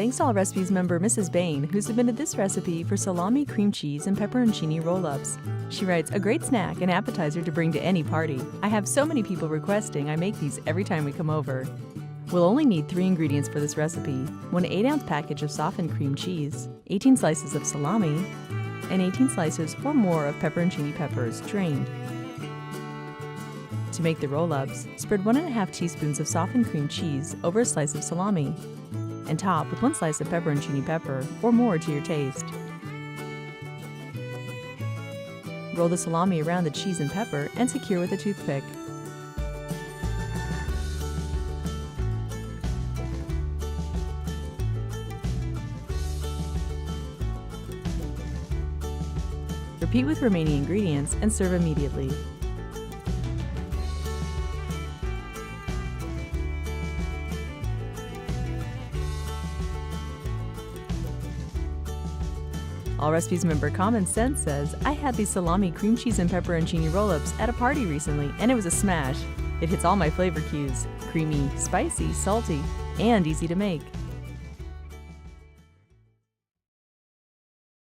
Thanks to All Recipes member Mrs. Bain, who submitted this recipe for salami, cream cheese, and pepperoncini roll-ups. She writes, a great snack and appetizer to bring to any party. I have so many people requesting I make these every time we come over. We'll only need 3 ingredients for this recipe: 1 8-ounce package of softened cream cheese, 18 slices of salami, and 18 slices or more of pepperoncini peppers, drained. To make the roll-ups, spread 1½ teaspoons of softened cream cheese over a slice of salami, and top with 1 slice of pepperoncini pepper, or more to your taste. Roll the salami around the cheese and pepper and secure with a toothpick. Repeat with remaining ingredients and serve immediately. All Recipes member Common Sense says, I had these salami, cream cheese, and pepperoncini roll-ups at a party recently, and it was a smash. It hits all my flavor cues: creamy, spicy, salty, and easy to make.